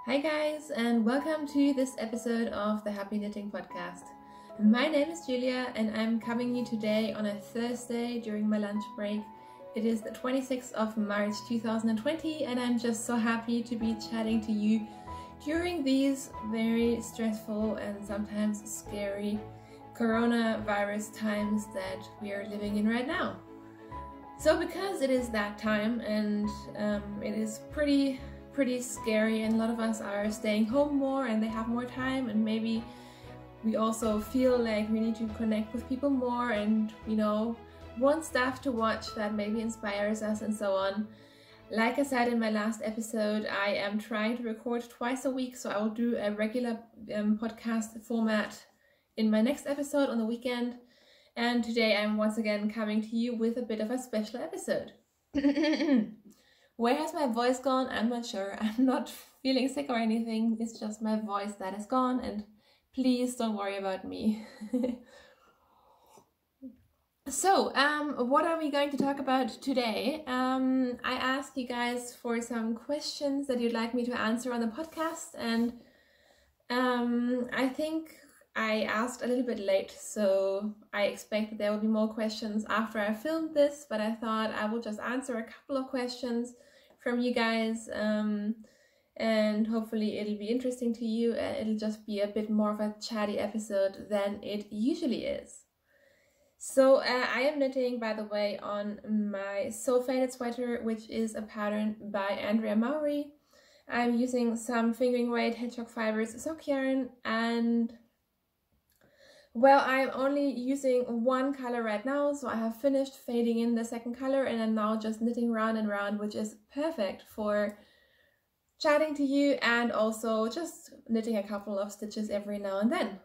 Hi guys, and welcome to this episode of the Happy Knitting Podcast. My name is Julia and I'm coming you today on a Thursday during my lunch break. It is the 26th of March 2020 and I'm just so happy to be chatting to you during these very stressful and sometimes scary coronavirus times that we are living in right now. So because it is that time and it is pretty scary and a lot of us are staying home more and they have more time, and maybe we also feel like we need to connect with people more and want stuff to watch that maybe inspires us and so on. Like I said in my last episode, I am trying to record twice a week, so I will do a regular podcast format in my next episode on the weekend. And today I'm once again coming to you with a bit of a special episode. Where has my voice gone? I'm not sure. I'm not feeling sick or anything. It's just my voice that is gone, and please don't worry about me. So, what are we going to talk about today? I asked you guys for some questions that you'd like me to answer on the podcast, and I think I asked a little bit late, so I expect that there will be more questions after I filmed this, but I thought I will just answer a couple of questions from you guys, and hopefully it'll be interesting to you. It'll just be a bit more of a chatty episode than it usually is. So I am knitting, by the way, on my So Faded sweater, which is a pattern by Andrea Mowry. I'm using some fingering weight hedgehog fibers sock yarn, and well, I'm only using one color right now, so I have finished fading in the second color and I'm now just knitting round and round, which is perfect for chatting to you and also just knitting a couple of stitches every now and then.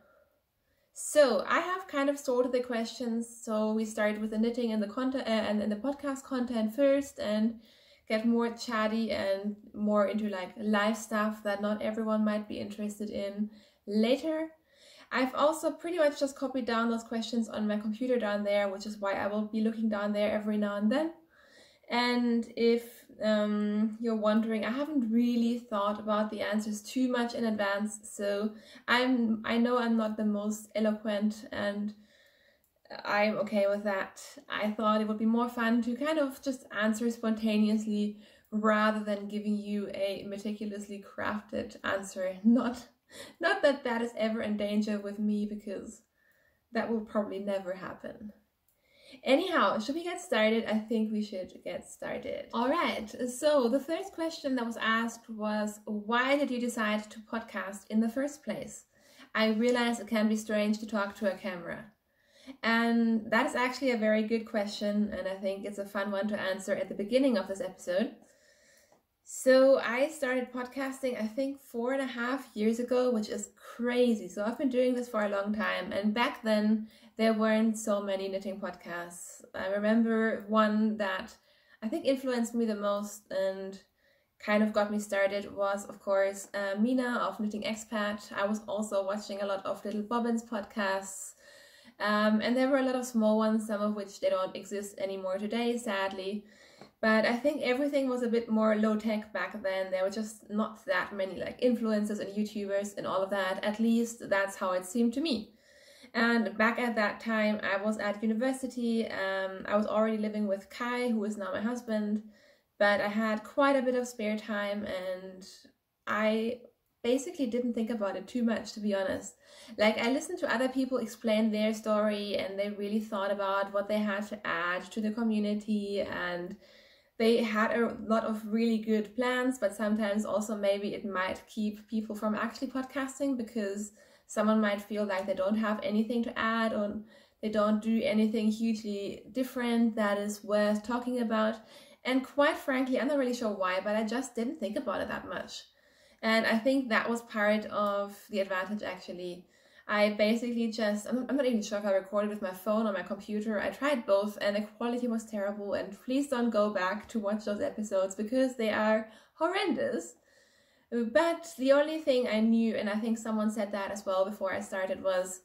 So I have kind of sorted the questions, so we start with the knitting and the content and the podcast content first, and get more chatty and more into like live stuff that not everyone might be interested in later. I've also pretty much just copied down those questions on my computer down there, which is why I will be looking down there every now and then. And if you're wondering, I haven't really thought about the answers too much in advance, so I know I'm not the most eloquent, and I'm okay with that. I thought it would be more fun to kind of just answer spontaneously rather than giving you a meticulously crafted answer. Not that that is ever in danger with me, because that will probably never happen. Anyhow, should we get started? I think we should get started. Alright, so the first question that was asked was, why did you decide to podcast in the first place? I realize it can be strange to talk to a camera. And that is actually a very good question, and I think it's a fun one to answer at the beginning of this episode. So I started podcasting, I think 4.5 years ago, which is crazy. So I've been doing this for a long time. And back then, there weren't so many knitting podcasts. I remember one that I think influenced me the most and kind of got me started was, of course, Mina of Knitting Expat. I was also watching a lot of Little Bobbin's podcasts. And there were a lot of small ones, some of which they don't exist anymore today, sadly. But I think everything was a bit more low-tech back then. There were just not that many like influencers and YouTubers and all of that. At least that's how it seemed to me. And back at that time, I was at university. I was already living with Kai, who is now my husband. But I had quite a bit of spare time, and I basically didn't think about it too much, to be honest. Like, I listened to other people explain their story, and they really thought about what they had to add to the community, and they had a lot of really good plans, but sometimes also maybe it might keep people from actually podcasting because someone might feel like they don't have anything to add, or they don't do anything hugely different that is worth talking about. And quite frankly, I'm not really sure why, but I just didn't think about it that much. And I think that was part of the advantage, actually. I basically just, I'm not even sure if I recorded with my phone or my computer. I tried both and the quality was terrible, and please don't go back to watch those episodes because they are horrendous. But the only thing I knew, and I think someone said that as well before I started, was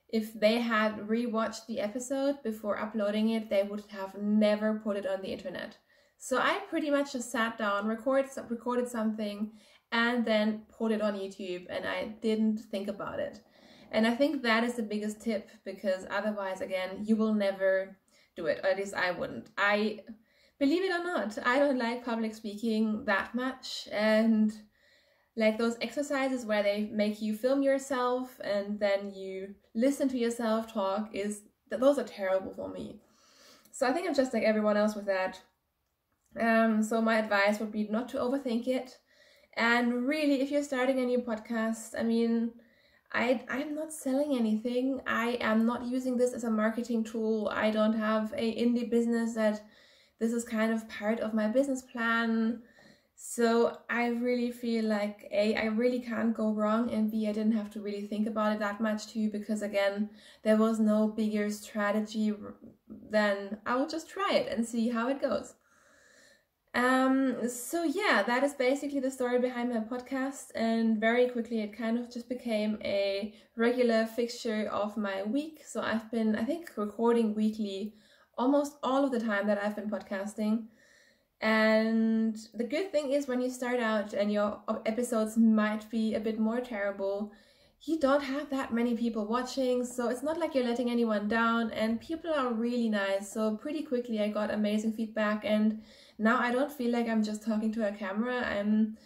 if they had rewatched the episode before uploading it, they would have never put it on the internet. So I pretty much just sat down, recorded something, and then put it on YouTube, and I didn't think about it. And I think that is the biggest tip, because otherwise, again, you will never do it, or at least I wouldn't. I, believe it or not, I don't like public speaking that much, and like those exercises where they make you film yourself and then you listen to yourself talk, those are terrible for me. So I think I'm just like everyone else with that. So my advice would be not to overthink it. And really, if you're starting a new podcast, I mean, I'm not selling anything. I am not using this as a marketing tool. I don't have a indie business that this is kind of part of my business plan. So I really feel like A, I really can't go wrong, and B, I didn't have to really think about it that much too, because again, there was no bigger strategy than I will just try it and see how it goes. So yeah, that is basically the story behind my podcast, and very quickly it kind of just became a regular fixture of my week. So I've been, I think, recording weekly almost all of the time that I've been podcasting. And the good thing is, when you start out and your episodes might be a bit more terrible, you don't have that many people watching, so it's not like you're letting anyone down, and people are really nice. So pretty quickly I got amazing feedback, and now I don't feel like I'm just talking to a camera. I'm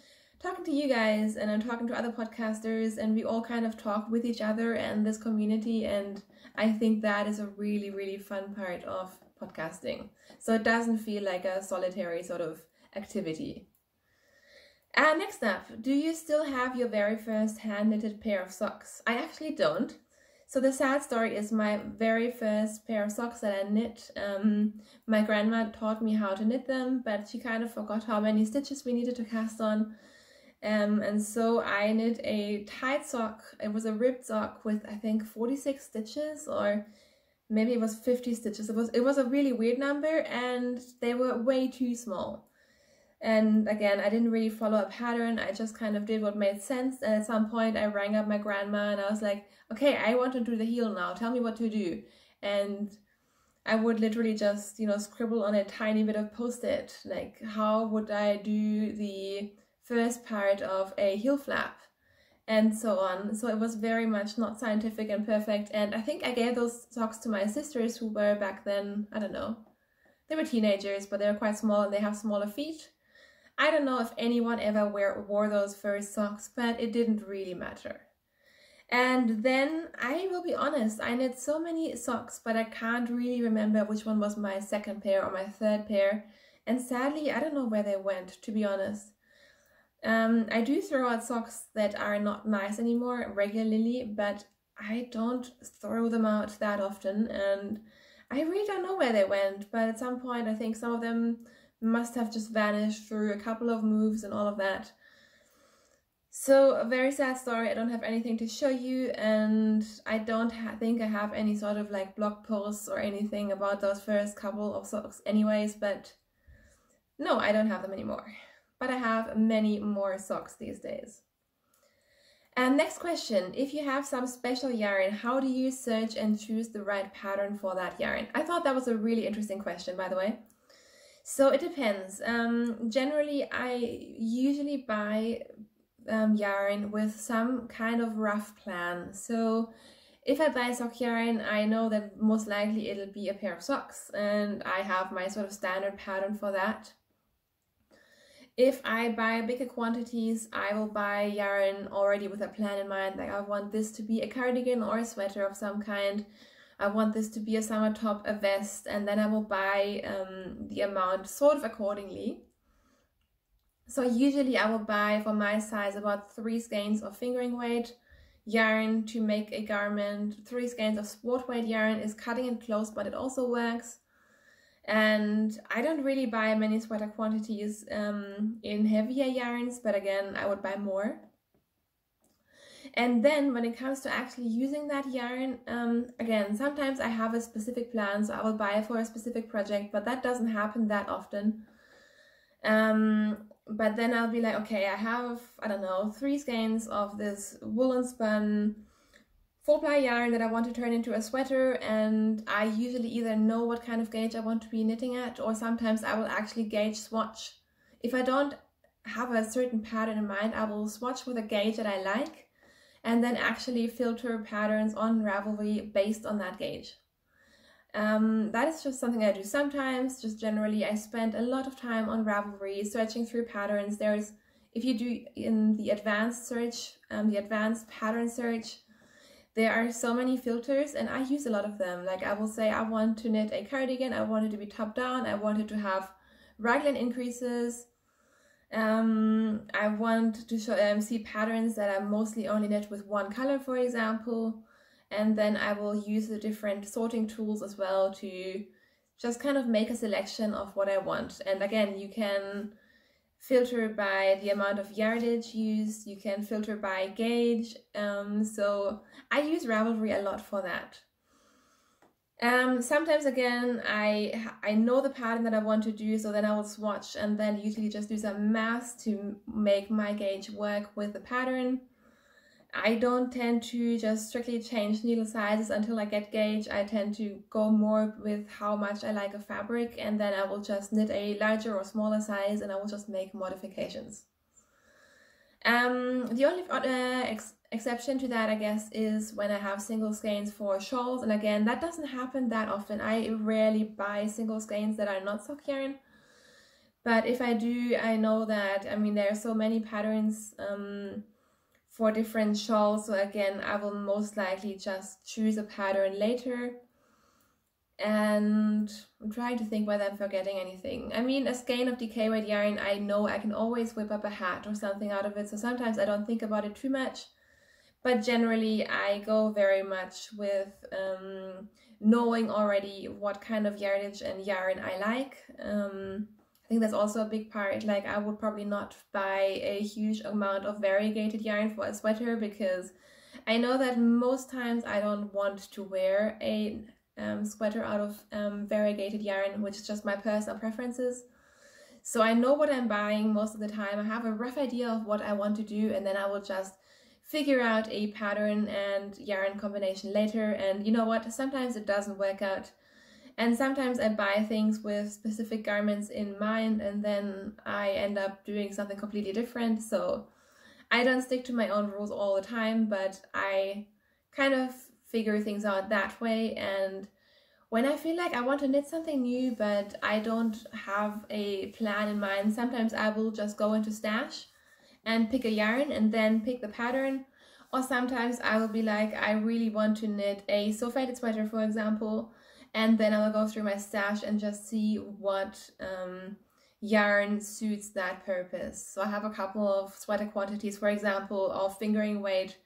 talking to you guys, and I'm talking to other podcasters, and we all kind of talk with each other and this community, and I think that is a really, really fun part of podcasting. So it doesn't feel like a solitary sort of activity. And next up, do you still have your very first hand-knitted pair of socks? I actually don't. So the sad story is, my very first pair of socks that I knit, my grandma taught me how to knit them, but she kind of forgot how many stitches we needed to cast on. And so I knit a tight sock. It was a ribbed sock with, I think, 46 stitches, or maybe it was 50 stitches. It was a really weird number, and they were way too small. And again, I didn't really follow a pattern. I just kind of did what made sense. And at some point I rang up my grandma and I was like, okay, I want to do the heel now. Tell me what to do. And I would literally just, scribble on a tiny bit of Post-it, like, how would I do the first part of a heel flap, and so on. So it was very much not scientific and perfect. And I think I gave those socks to my sisters, who were back then, I don't know, they were teenagers, but they were quite small and they have smaller feet. I don't know if anyone ever wore those first socks, but it didn't really matter. And then, I will be honest, I knit so many socks, but I can't really remember which one was my second pair or my third pair. And sadly, I don't know where they went, to be honest. I do throw out socks that are not nice anymore regularly, but I don't throw them out that often, and I really don't know where they went. But at some point, I think some of them must have just vanished through a couple of moves and all of that. So a very sad story. I don't have anything to show you, and I don't think I have any sort of like blog posts or anything about those first couple of socks anyways, but no, I don't have them anymore. But I have many more socks these days. And next question, if you have some special yarn, how do you search and choose the right pattern for that yarn? I thought that was a really interesting question, by the way. So it depends. Generally, I usually buy yarn with some kind of rough plan. So if I buy sock yarn, I know that most likely it'll be a pair of socks, and I have my sort of standard pattern for that. If I buy bigger quantities, I will buy yarn already with a plan in mind, like I want this to be a cardigan or a sweater of some kind. I want this to be a summer top, a vest, and then I will buy the amount sort of accordingly. So usually I will buy, for my size, about 3 skeins of fingering weight yarn to make a garment. 3 skeins of sport weight yarn is cutting it close, but it also works. And I don't really buy many sweater quantities in heavier yarns, but again, I would buy more. And then when it comes to actually using that yarn, again, sometimes I have a specific plan, so I will buy it for a specific project, but that doesn't happen that often. But then I'll be like, okay, I have, I don't know, 3 skeins of this woolen spun 4-ply yarn that I want to turn into a sweater, and I usually either know what kind of gauge I want to be knitting at, or sometimes I will actually gauge swatch. If I don't have a certain pattern in mind, I will swatch with a gauge that I like and then actually filter patterns on Ravelry based on that gauge. That is just something I do sometimes. Just generally, I spend a lot of time on Ravelry searching through patterns. If you do in the advanced search, the advanced pattern search, there are so many filters and I use a lot of them. Like I will say, I want to knit a cardigan, I want it to be top down, I want it to have raglan increases. I want to see patterns that are mostly only knit with one color, for example. And then I will use the different sorting tools as well to just kind of make a selection of what I want. And again, you can filter by the amount of yardage used, you can filter by gauge. So I use Ravelry a lot for that. Sometimes again, I know the pattern that I want to do, so then I will swatch and then usually just do some math to make my gauge work with the pattern. I don't tend to just strictly change needle sizes until I get gauge. I tend to go more with how much I like a fabric, and then I will just knit a larger or smaller size and I will just make modifications. The only exception to that, I guess, is when I have single skeins for shawls, and again, that doesn't happen that often. I rarely buy single skeins that are not sock yarn, but if I do, I know that, I mean, there are so many patterns for different shawls, so again, I will most likely just choose a pattern later. And I'm trying to think whether I'm forgetting anything. I mean, a skein of DK weight yarn, I know I can always whip up a hat or something out of it, so sometimes I don't think about it too much. But generally, I go very much with knowing already what kind of yardage and yarn I like. I think that's also a big part. Like, I would probably not buy a huge amount of variegated yarn for a sweater because I know that most times I don't want to wear a sweater out of variegated yarn, which is just my personal preferences. So I know what I'm buying most of the time. I have a rough idea of what I want to do, and then I will just figure out a pattern and yarn combination later. And you know what? Sometimes it doesn't work out. And sometimes I buy things with specific garments in mind and then I end up doing something completely different. So I don't stick to my own rules all the time, but I kind of figure things out that way. And when I feel like I want to knit something new, but I don't have a plan in mind, sometimes I will just go into Stash and pick a yarn and then pick the pattern. Or sometimes I will be like, I really want to knit a sew-faded sweater, for example, and then I will go through my stash and just see what yarn suits that purpose. So I have a couple of sweater quantities, for example, of fingering weight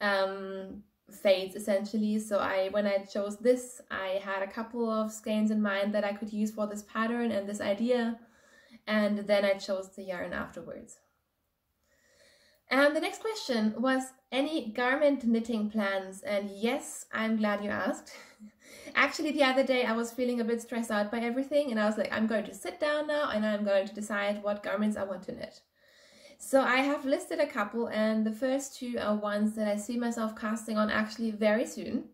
fades essentially. So when I chose this, I had a couple of skeins in mind that I could use for this pattern and this idea, and then I chose the yarn afterwards. And the next question was, any garment knitting plans? And yes, I'm glad you asked. Actually, the other day I was feeling a bit stressed out by everything and I was like, I'm going to sit down now and I'm going to decide what garments I want to knit. So I have listed a couple, and the first two are ones that I see myself casting on actually very soon.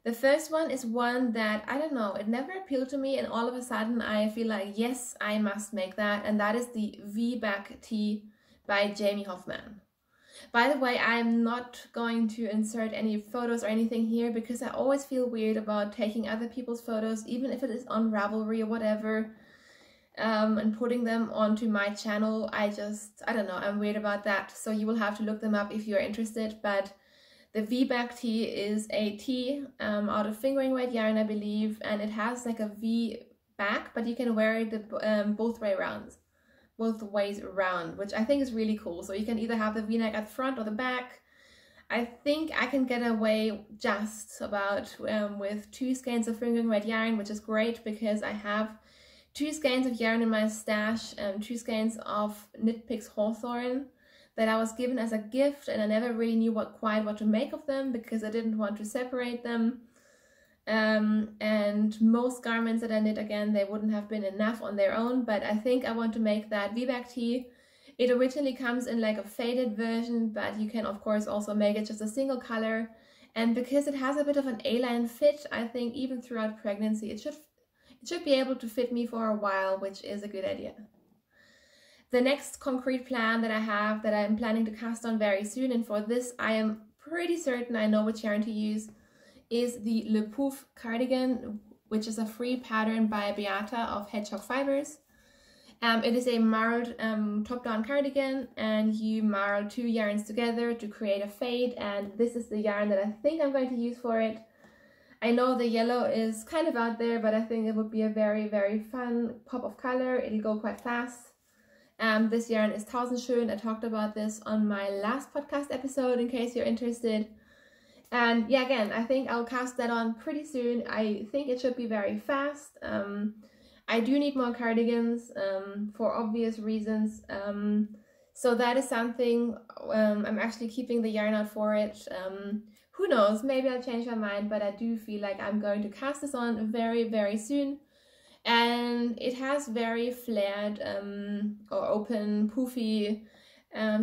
The first one is one that, I don't know, it never appealed to me, and all of a sudden I feel like, yes, I must make that, and that is the V-back tee by Jamie Hoffman. By the way, I'm not going to insert any photos or anything here because I always feel weird about taking other people's photos, even if it is on Ravelry or whatever, and putting them onto my channel. I don't know, I'm weird about that. So you will have to look them up if you're interested. But the V-back tee is a tee out of fingering weight yarn, I believe, and it has like a V back, but you can wear it both ways around, which I think is really cool. So you can either have the V-neck at the front or the back. I think I can get away just about with 2 skeins of fingering weight yarn, which is great because I have 2 skeins of yarn in my stash, 2 skeins of Knit Picks Hawthorn that I was given as a gift, and I never really knew quite what to make of them because I didn't want to separate them. And most garments that I knit, again, they wouldn't have been enough on their own, but I think I want to make that V-back tee. It originally comes in like a faded version, but you can of course also make it just a single color. And because it has a bit of an A-line fit, I think even throughout pregnancy it should be able to fit me for a while, which is a good idea. The next concrete plan that I have that I'm planning to cast on very soon, and for this I am pretty certain I know which yarn to use, is the Le Pouf cardigan, which is a free pattern by Beata of Hedgehog Fibers. It is a marled top-down cardigan, and you marl 2 yarns together to create a fade, and this is the yarn that I think I'm going to use for it. I know the yellow is kind of out there, but I think it would be a very, very fun pop of color. It'll go quite fast. This yarn is Tausendschön. I talked about this on my last podcast episode in case you're interested. And yeah, again, I think I'll cast that on pretty soon. I think it should be very fast. I do need more cardigans for obvious reasons. So that is something, I'm actually keeping the yarn out for it. Who knows, maybe I'll change my mind, but I do feel like I'm going to cast this on very, very soon. And it has very flared or open, poofy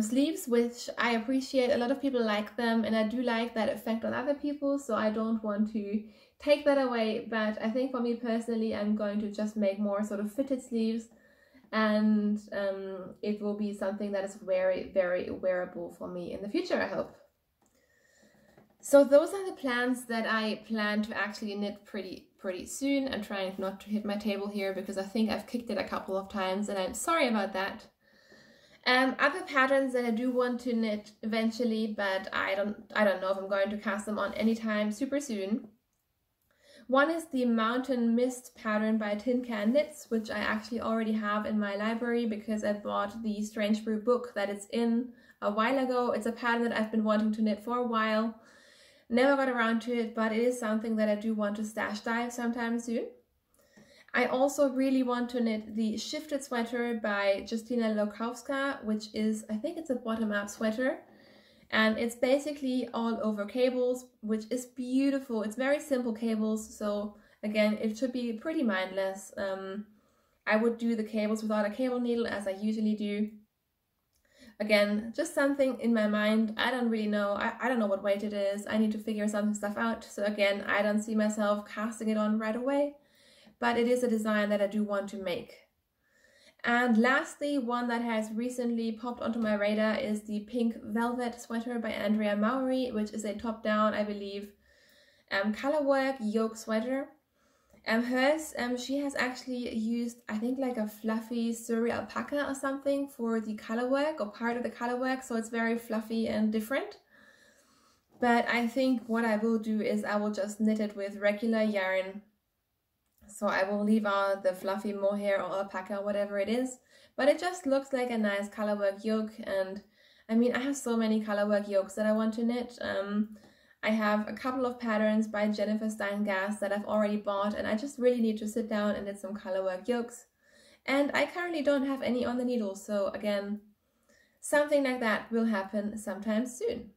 sleeves, which I appreciate. A lot of people like them, and I do like that effect on other people, so I don't want to take that away. But I think for me personally, I'm going to just make more sort of fitted sleeves, and it will be something that is very, very wearable for me in the future, I hope. So those are the plans that I plan to actually knit pretty soon. I'm trying not to hit my table here because I think I've kicked it a couple of times, and I'm sorry about that. Other patterns that I do want to knit eventually, but I don't know if I'm going to cast them on anytime super soon. One is the Mountain Mist pattern by Tin Can Knits, which I actually already have in my library because I bought the Strange Brew book that it's in a while ago. It's a pattern that I've been wanting to knit for a while. Never got around to it, but it is something that I do want to stash dive sometime soon. I also really want to knit the Shifted sweater by Justyna Lokowska, which is, I think it's a bottom-up sweater. And it's basically all over cables, which is beautiful. It's very simple cables, so again, it should be pretty mindless. I would do the cables without a cable needle, as I usually do. Again, just something in my mind. I don't really know. I don't know what weight it is. I need to figure some stuff out. So again, I don't see myself casting it on right away, but it is a design that I do want to make. And lastly, one that has recently popped onto my radar is the Pink Velvet sweater by Andrea Mowry, which is a top-down, I believe, colorwork yoke sweater. Hers, she has actually used, I think, like a fluffy Surrey alpaca or something for the colorwork, or part of the colorwork, so it's very fluffy and different. But I think what I will do is I will just knit it with regular yarn. So I will leave out the fluffy mohair or alpaca, whatever it is. But it just looks like a nice colorwork yoke, and I mean, I have so many colorwork yokes that I want to knit. I have a couple of patterns by Jennifer Stein-Gass that I've already bought, and I just really need to sit down and knit some colorwork yokes. And I currently don't have any on the needle, so again, something like that will happen sometime soon.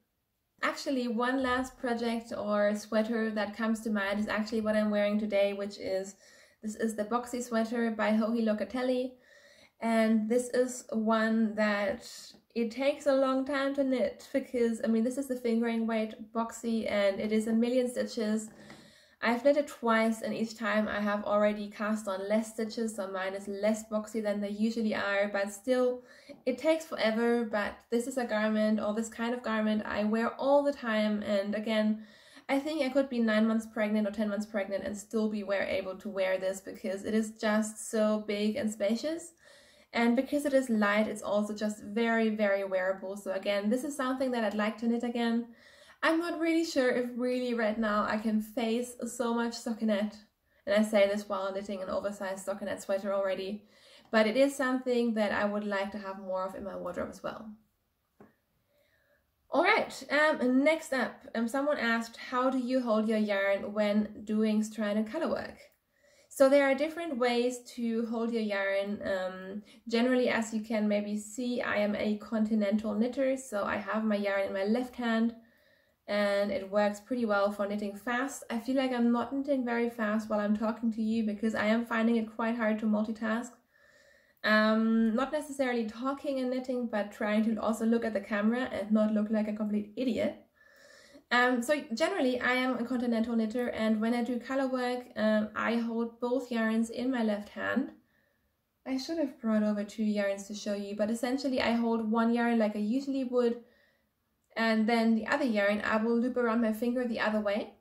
Actually, one last project or sweater that comes to mind is actually what I'm wearing today, which is, this is the Boxy sweater by Joji Locatelli. And this is one that it takes a long time to knit because, I mean, this is the fingering weight Boxy and it is 1,000,000 stitches. I've knitted twice, and each time I have already cast on less stitches, so mine is less boxy than they usually are, but still, it takes forever. But this is a garment, or this kind of garment, I wear all the time, and again, I think I could be 9 months pregnant or 10 months pregnant and still be able to wear this because it is just so big and spacious. And because it is light, it's also just very, very wearable. So again, this is something that I'd like to knit again. I'm not really sure if really right now I can face so much stockinette. And I say this while knitting an oversized stockinette sweater already. But it is something that I would like to have more of in my wardrobe as well. Alright, next up, someone asked, how do you hold your yarn when doing stranded colorwork? So there are different ways to hold your yarn. Generally, as you can maybe see, I am a continental knitter, so I have my yarn in my left hand and it works pretty well for knitting fast. I feel like I'm not knitting very fast while I'm talking to you because I am finding it quite hard to multitask. Not necessarily talking and knitting, but trying to also look at the camera and not look like a complete idiot. So generally I am a continental knitter, and when I do color work, I hold both yarns in my left hand. I should have brought over 2 yarns to show you, but essentially I hold one yarn like I usually would, and then the other yarn I will loop around my finger the other way.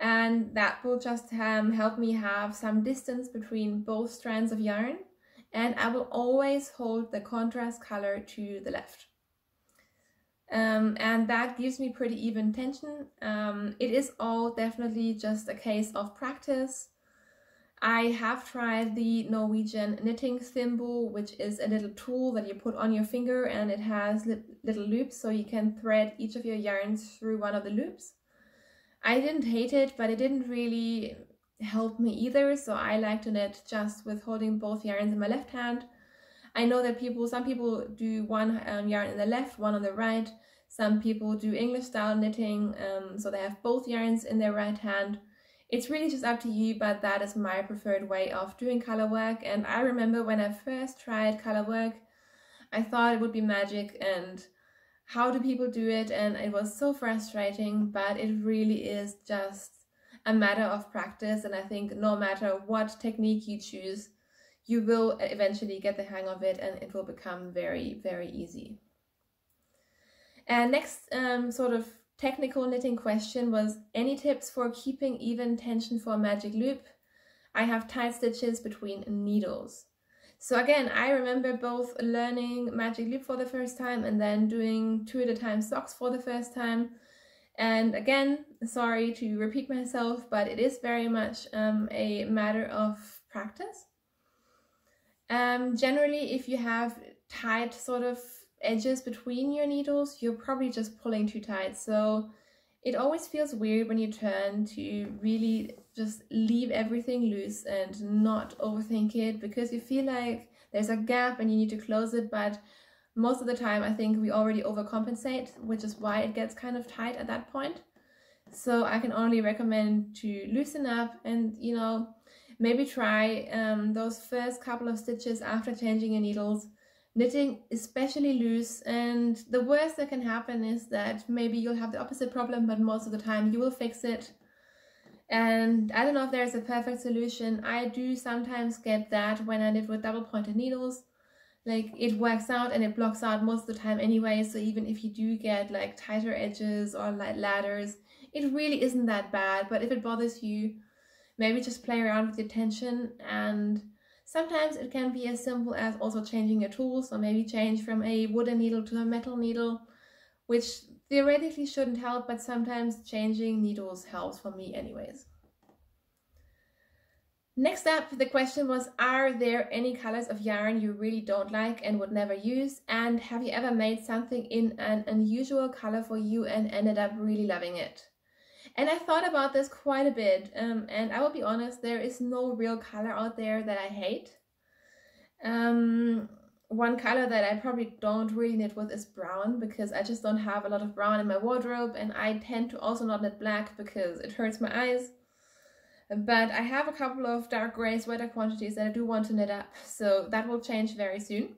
And that will just help me have some distance between both strands of yarn. And I will always hold the contrast color to the left. And that gives me pretty even tension. It is all definitely just a case of practice. I have tried the Norwegian knitting thimble, which is a little tool that you put on your finger, and it has little loops so you can thread each of your yarns through one of the loops. I didn't hate it, but it didn't really help me either, so I like to knit just with holding both yarns in my left hand. I know that some people do one yarn in the left, one on the right. Some people do English style knitting, so they have both yarns in their right hand. It's really just up to you, but that is my preferred way of doing color work. And I remember when I first tried color work, I thought it would be magic and how do people do it? And it was so frustrating, but it really is just a matter of practice. And I think no matter what technique you choose, you will eventually get the hang of it and it will become very, very easy. And next sort of technical knitting question was, any tips for keeping even tension for a magic loop? I have tight stitches between needles. So again, I remember both learning magic loop for the first time and then doing 2 at a time socks for the first time. And again, sorry to repeat myself, but it is very much a matter of practice. Generally, if you have tight sort of edges between your needles, you're probably just pulling too tight. So it always feels weird when you turn to really just leave everything loose and not overthink it, because you feel like there's a gap and you need to close it, but most of the time I think we already overcompensate, which is why it gets kind of tight at that point. So I can only recommend to loosen up and, you know, maybe try those first couple of stitches after changing your needles, knitting especially loose, and the worst that can happen is that maybe you'll have the opposite problem, but most of the time you will fix it. And I don't know if there's a perfect solution. I do sometimes get that when I knit with double pointed needles, like it works out and it blocks out most of the time anyway. So even if you do get like tighter edges or like ladders, it really isn't that bad. But if it bothers you, maybe just play around with your tension. And sometimes it can be as simple as also changing your tools, or maybe change from a wooden needle to a metal needle, which theoretically shouldn't help, but sometimes changing needles helps for me anyways. Next up, the question was, are there any colors of yarn you really don't like and would never use? And have you ever made something in an unusual color for you and ended up really loving it? And I thought about this quite a bit, and I will be honest, there is no real color out there that I hate. One color that I probably don't really knit with is brown, because I just don't have a lot of brown in my wardrobe, and I tend to also not knit black because it hurts my eyes. But I have a couple of dark gray sweater quantities that I do want to knit up, so that will change very soon.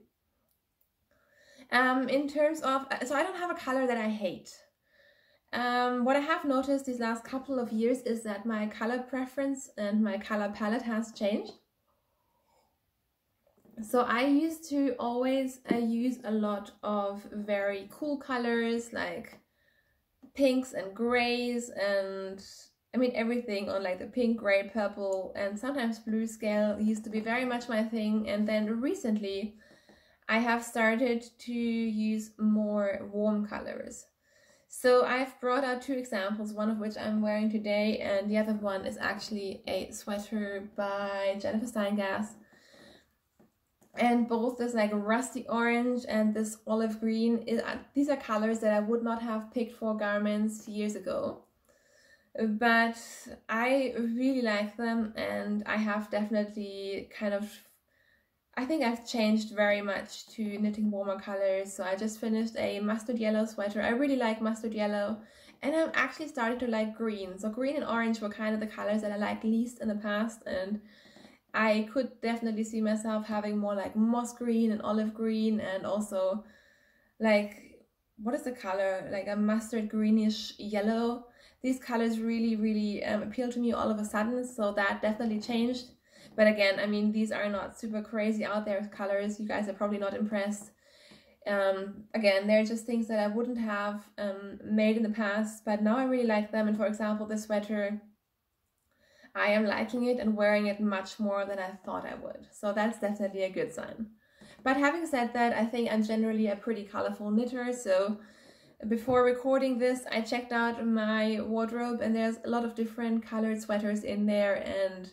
In terms of, so I don't have a color that I hate. What I have noticed these last couple of years is that my color preference and my color palette has changed. So I used to always use a lot of very cool colors like pinks and grays, and I mean everything on like the pink, gray, purple, and sometimes blue scale used to be very much my thing. And then recently I have started to use more warm colors. So I've brought out 2 examples, one of which I'm wearing today, and the other one is actually a sweater by Jennifer Steingass. And both this like rusty orange and this olive green, these are colors that I would not have picked for garments years ago. But I really like them, and I have definitely I think I've changed very much to knitting warmer colors. So I just finished a mustard yellow sweater. I really like mustard yellow, and I'm actually starting to like green. So green and orange were kind of the colors that I liked least in the past, and I could definitely see myself having more like moss green and olive green, and also like, what is the color? Like a mustard greenish yellow. These colors really, really appeal to me all of a sudden, so that definitely changed. But again, I mean, these are not super crazy out there colors. You guys are probably not impressed. Again, they're just things that I wouldn't have made in the past, but now I really like them. And for example, this sweater, I am liking it and wearing it much more than I thought I would. So that's definitely a good sign. But having said that, I think I'm generally a pretty colorful knitter. So before recording this, I checked out my wardrobe and there's a lot of different colored sweaters in there, and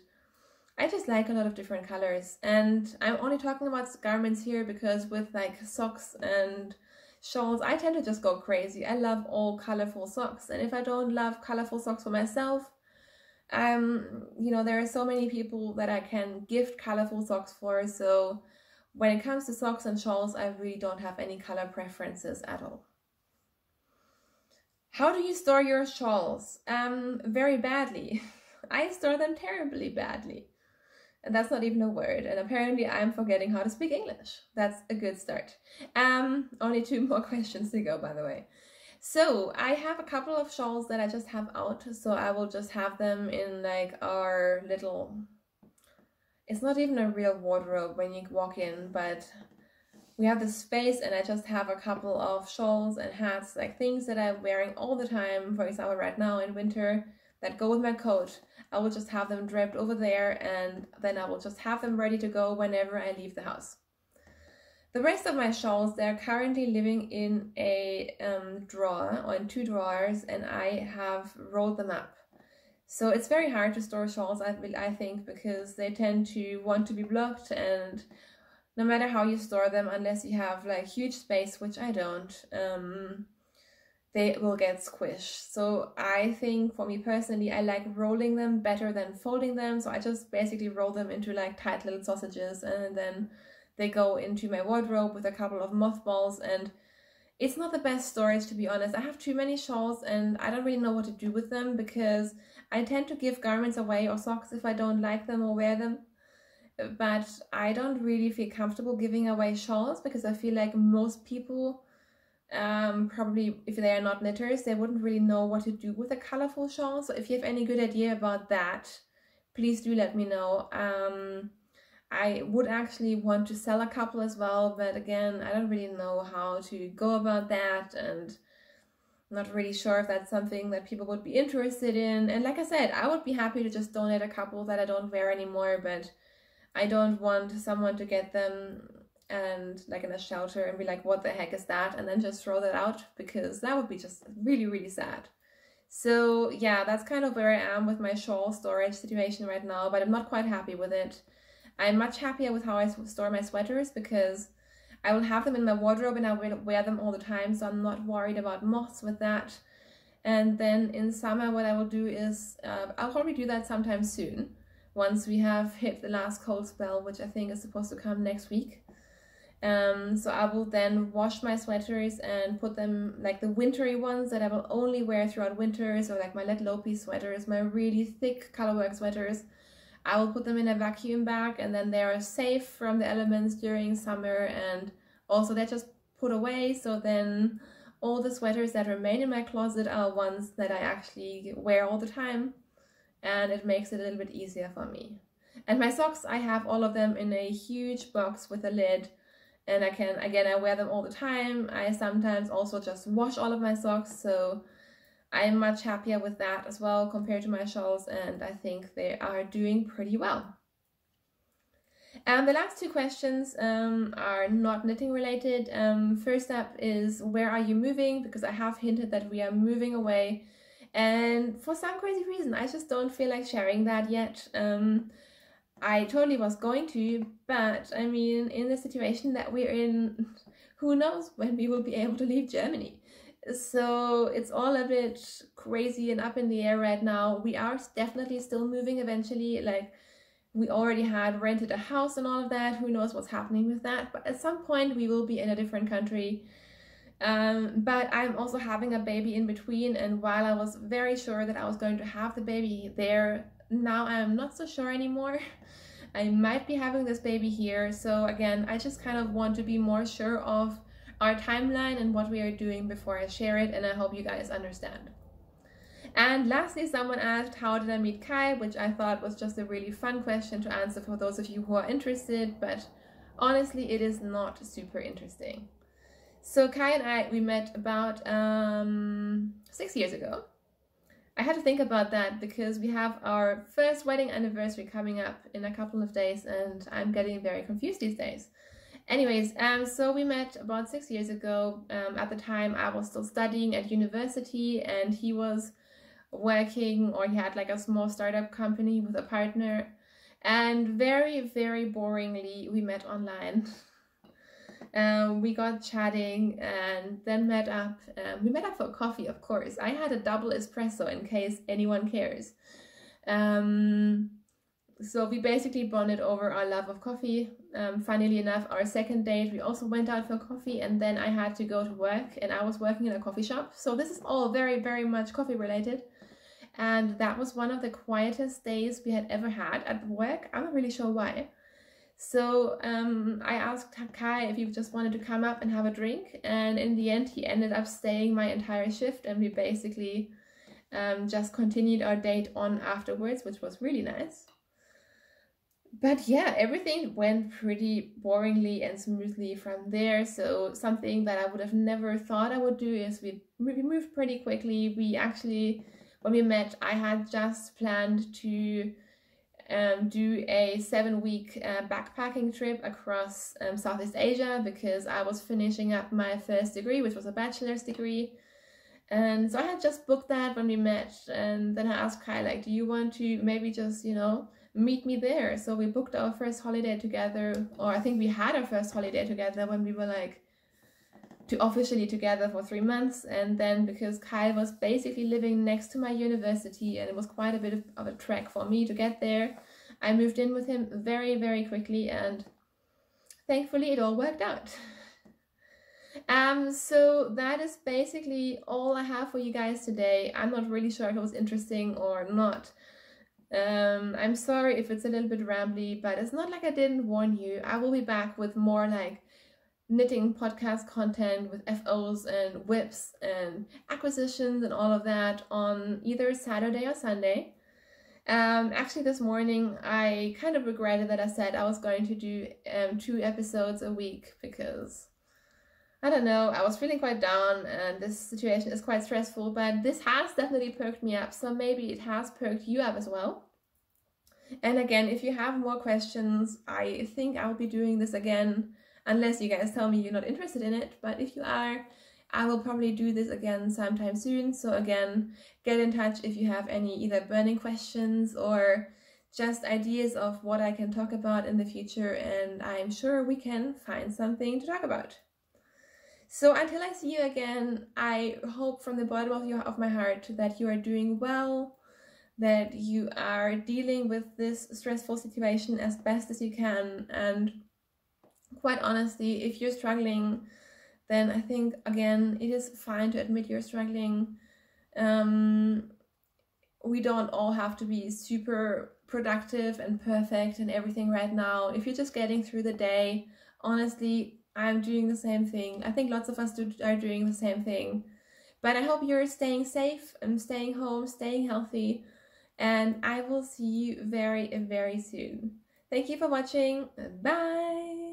I just like a lot of different colors. And I'm only talking about garments here because with like socks and shawls, I tend to just go crazy. I love all colorful socks, and if I don't love colorful socks for myself, you know, there are so many people that I can gift colorful socks for. So when it comes to socks and shawls, I really don't have any color preferences at all. How do you store your shawls? Very badly. I store them terribly badly. And that's not even a word. And apparently I'm forgetting how to speak English. That's a good start. Only 2 more questions to go, by the way. So I have a couple of shawls that I just have out. So I will just have them in like our little, it's not even a real wardrobe when you walk in, but we have this space, and I just have a couple of shawls and hats, like things that I'm wearing all the time. For example, right now in winter, that go with my coat. I will just have them draped over there, and then I will just have them ready to go whenever I leave the house. The rest of my shawls, they're currently living in a drawer, or in 2 drawers, and I have rolled them up. So it's very hard to store shawls, I think, because they tend to want to be blocked, and no matter how you store them, unless you have like huge space, which I don't, they will get squished. So I think for me personally, I like rolling them better than folding them. So I just basically roll them into like tight little sausages, and then they go into my wardrobe with a couple of mothballs. And it's not the best storage, to be honest. I have too many shawls and I don't really know what to do with them, because I tend to give garments away or socks if I don't like them or wear them. But I don't really feel comfortable giving away shawls, because I feel like most people, probably if they are not knitters, they wouldn't really know what to do with a colorful shawl. So if you have any good idea about that, please do let me know. I would actually want to sell a couple as well, but again, I don't really know how to go about that, and I'm not really sure if that's something that people would be interested in. And like I said, I would be happy to just donate a couple that I don't wear anymore, but I don't want someone to get them and like in a shelter and be like, what the heck is that? And then just throw that out, because that would be just really, really sad. So yeah, that's kind of where I am with my shawl storage situation right now, but I'm not quite happy with it. I'm much happier with how I store my sweaters, because I will have them in my wardrobe and I will wear them all the time, so I'm not worried about moths with that. And then in summer, what I will do is, I'll probably do that sometime soon, once we have hit the last cold spell, which I think is supposed to come next week. So I will then wash my sweaters and put them, like the wintry ones that I will only wear throughout winters, or like my Let Lopi sweaters, my really thick colorwork sweaters, I will put them in a vacuum bag, and then they are safe from the elements during summer, and also they're just put away. So then all the sweaters that remain in my closet are ones that I actually wear all the time, and it makes it a little bit easier for me. And my socks, I have all of them in a huge box with a lid, and I can, again, I wear them all the time. I sometimes also just wash all of my socks, so I'm much happier with that as well compared to my shawls, and I think they are doing pretty well. And the last 2 questions are not knitting related. First up is, where are you moving? Because I have hinted that we are moving away, and for some crazy reason I just don't feel like sharing that yet. I totally was going to, but I mean, in the situation that we're in, who knows when we will be able to leave Germany. So it's all a bit crazy and up in the air right now. We are definitely still moving eventually. Like, we already had rented a house and all of that. Who knows what's happening with that? But at some point we will be in a different country. But I'm also having a baby in between, and while I was very sure that I was going to have the baby there, now I'm not so sure anymore. I might be having this baby here. So again, I just kind of want to be more sure of our timeline and what we are doing before I share it, and I hope you guys understand. And lastly, someone asked, how did I meet Kai? Which I thought was just a really fun question to answer for those of you who are interested, but honestly, it is not super interesting. So Kai and we met about 6 years ago. I had to think about that because we have our first wedding anniversary coming up in a couple of days, and I'm getting very confused these days. Anyways, so we met about 6 years ago. At the time, I was still studying at university, and he was working, or he had like a small startup company with a partner. And very, very boringly, we met online. We got chatting and then met up. We met up for coffee, of course. I had a double espresso in case anyone cares. So we basically bonded over our love of coffee. Funnily enough, our second date, we also went out for coffee, and then I had to go to work, and I was working in a coffee shop. So this is all very, very much coffee related. And that was one of the quietest days we had ever had at work. I'm not really sure why. So I asked Kai if he just wanted to come up and have a drink, and in the end he ended up staying my entire shift, and we basically just continued our date on afterwards, which was really nice. But yeah, everything went pretty boringly and smoothly from there. So something that I would have never thought I would do is we moved pretty quickly. We actually, when we met, I had just planned to do a 7-week backpacking trip across Southeast Asia, because I was finishing up my first degree, which was a bachelor's degree. And so I had just booked that when we met, and then I asked Kai, like, do you want to maybe just, you know, meet me there? So we booked our first holiday together, or I think we had our first holiday together when we were like officially together for 3 months. And then because Kai was basically living next to my university, and it was quite a bit of a trek for me to get there, I moved in with him very, very quickly, and thankfully it all worked out. So that is basically all I have for you guys today. I'm not really sure if it was interesting or not. I'm sorry if it's a little bit rambly, but it's not like I didn't warn you. I will be back with more like knitting podcast content with FOs and whips and acquisitions and all of that on either Saturday or Sunday. Actually this morning I kind of regretted that I said I was going to do 2 episodes a week, because I don't know, I was feeling quite down and this situation is quite stressful, but this has definitely perked me up, so maybe it has perked you up as well. And again, if you have more questions, I think I'll be doing this again, unless you guys tell me you're not interested in it. But if you are, I will probably do this again sometime soon. So again, get in touch if you have any either burning questions or just ideas of what I can talk about in the future, and I'm sure we can find something to talk about. So until I see you again, I hope from the bottom of my heart that you are doing well, that you are dealing with this stressful situation as best as you can. And quite honestly, if you're struggling, then I think, again, it is fine to admit you're struggling. We don't all have to be super productive and perfect and everything right now. If you're just getting through the day, honestly, I'm doing the same thing. I think lots of us are doing the same thing. But I hope you're staying safe and staying home, staying healthy. And I will see you very, very soon. Thank you for watching. Bye!